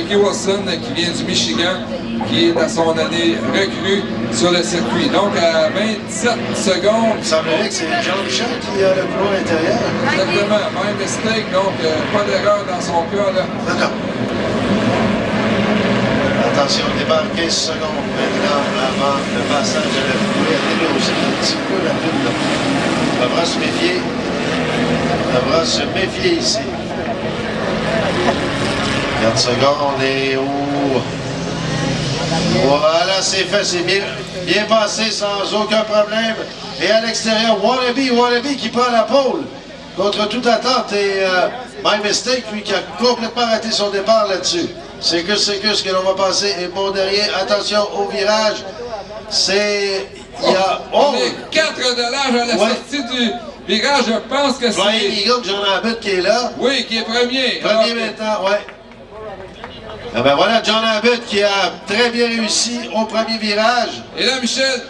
Becky Wilson qui vient du Michigan, qui est à son année recrue sur le circuit. Donc à 27 secondes. Il semblerait que c'est John Shaw qui a le couloir intérieur. Exactement, même mistake, donc pas d'erreur dans son cas. D'accord. Attention, on débarque 15 secondes maintenant avant le passage à la foulée. Attendez aussi un petit peu la pub. On devra se méfier. On devra se méfier ici. 4 secondes et voilà, c'est fait, c'est bien passé sans aucun problème. Et à l'extérieur, Wannabe qui prend la pole contre toute attente et My Mistake, lui, qui a complètement raté son départ là-dessus. C'est que ce que l'on va passer. Et bon derrière, attention au virage. C'est... Il y a... On est 4 de l'âge à la sortie du virage, je pense que c'est... Flying Eagle, John Abbott qui est là. Oui, qui est premier. Premier maintenant, ouais. Eh ben voilà, John Abbott qui a très bien réussi au premier virage. Et là, Michel,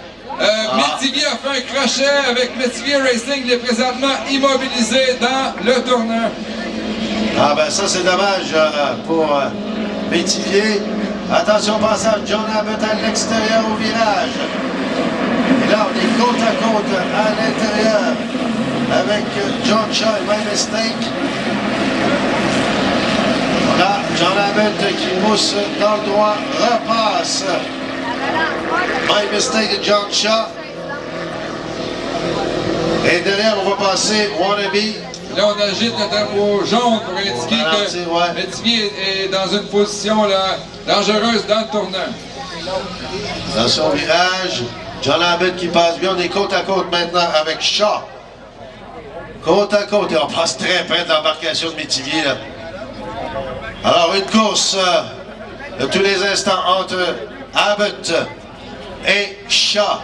Métivier a fait un crochet avec Métivier Racing. Il est présentement immobilisé dans le tournant. Ah ben ça, c'est dommage pour Métivier. Attention, passage, John Abbott à l'extérieur au virage. Et là, on est côte à côte à l'intérieur avec John Shaw et My Mistake. Là, John Abbott qui pousse dans le droit, repasse. My Mistake de John Shaw. Et derrière, on va passer Wannabe. Là, on agite le drapeau jaune pour indiquer que Métivier est dans une position là, dangereuse dans le tournant. Dans son virage, John Abbott qui passe bien. On est côte à côte maintenant avec Shaw. Côte à côte. Et on passe très près de l'embarcation de Métivier, là. Alors, une course de tous les instants entre Abbott et Shaw.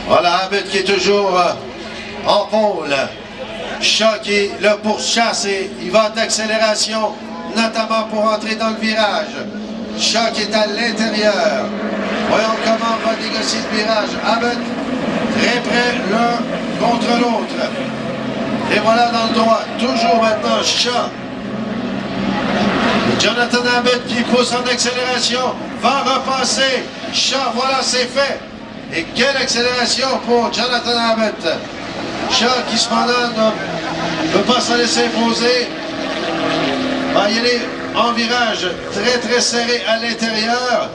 Voilà, Abbott qui est toujours en pôle. Shaw qui le pourchasse et il va d'accélération, notamment pour entrer dans le virage. Shaw qui est à l'intérieur. Voyons comment on va négocier le virage. Abbott très près l'un contre l'autre. Et voilà dans le droit. Toujours maintenant Shaw. Jonathan Abbott qui pousse en accélération, va repasser. Shaw, voilà, c'est fait. Et quelle accélération pour Jonathan Abbott. Shaw qui cependant ne peut pas se laisser imposer. Va y aller en virage très serré à l'intérieur.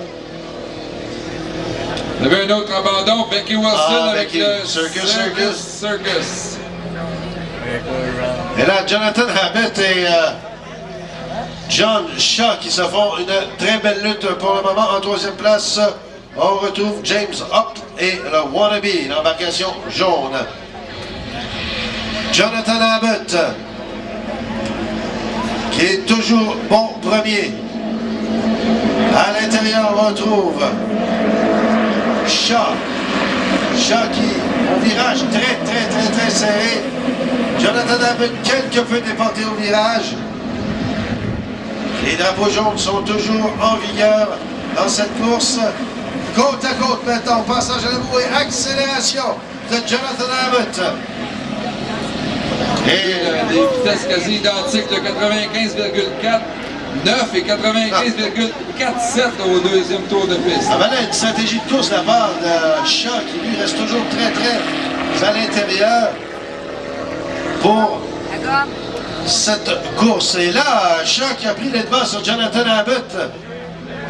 Il y avait un autre abandon, Becky Wilson avec Becky. le Circus. Et là, Jonathan Abbott et John Shaw qui se font une très belle lutte pour le moment. En troisième place, on retrouve James Hopt et le Wannabe, l'embarcation jaune. Jonathan Abbott qui est toujours bon premier. À l'intérieur, on retrouve Shaw. Shaw qui, au virage très serré. Jonathan Abbott quelque peu déporté au virage. Les drapeaux jaunes sont toujours en vigueur dans cette course. Côte à côte maintenant, passage à la boue et accélération de Jonathan Abbott. Et des vitesses quasi identiques de 95,49 et 95,47 au deuxième tour de piste. Ah ben là, une stratégie de course de la part de Shaw qui lui reste toujours très à l'intérieur pour cette course. Et là, Shaw qui a pris les devants sur Jonathan Abbott.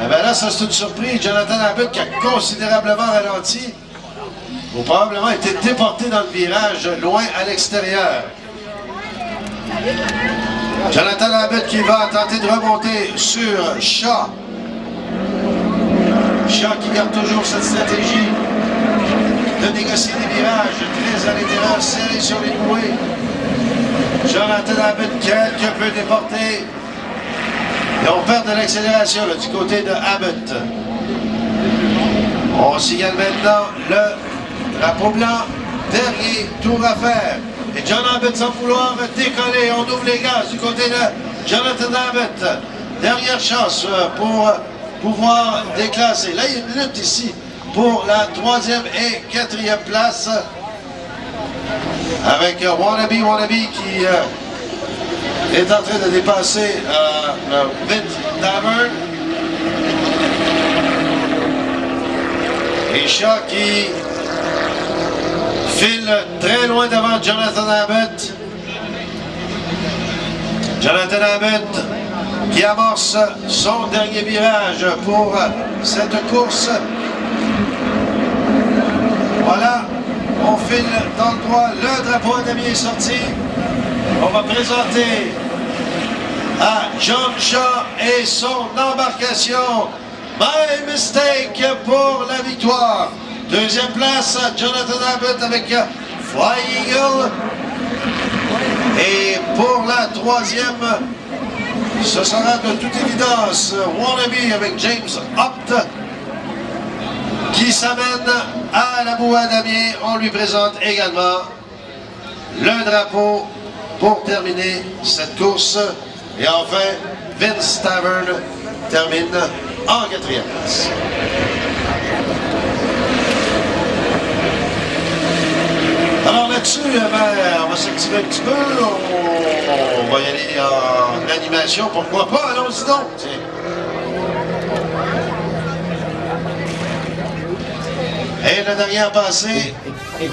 Ah ben là, ça c'est une surprise. Jonathan Abbott qui a considérablement ralenti. Ou probablement été déporté dans le virage, loin à l'extérieur. Jonathan Abbott qui va tenter de remonter sur Shaw. Shaw qui garde toujours cette stratégie de négocier des virages très à l'intérieur, serré sur les bouées. Jonathan Abbott quelque peu déporté. Et on perd de l'accélération du côté de Abbott. On signale maintenant le drapeau blanc. Dernier tour à faire. Et John Abbott sans vouloir décoller. On ouvre les gaz du côté de Jonathan Abbott. Dernière chance pour pouvoir déclasser. Là, il y a une lutte ici pour la 3e et 4e place. Avec Wannabe qui est en train de dépasser le Vince Tavern. Et Shaw qui file très loin devant Jonathan Abbott. Jonathan Abbott qui amorce son dernier virage pour cette course. Voilà, on file dans le droit, le drapeau ennemi est sorti. On va présenter à John Shaw et son embarcation My Mistake pour la victoire. Deuxième place, Jonathan Abbott avec Flying Eagle. Et pour la troisième, ce sera de toute évidence Wannabe avec James Opt qui s'amène à la boue à damier. On lui présente également le drapeau pour terminer cette course. Et enfin, Vince Tavern termine en quatrième place. Alors là-dessus, on va s'activer un petit peu. On va y aller en animation. Pourquoi pas? Allons-y donc. Tiens. Et le dernier à passer, le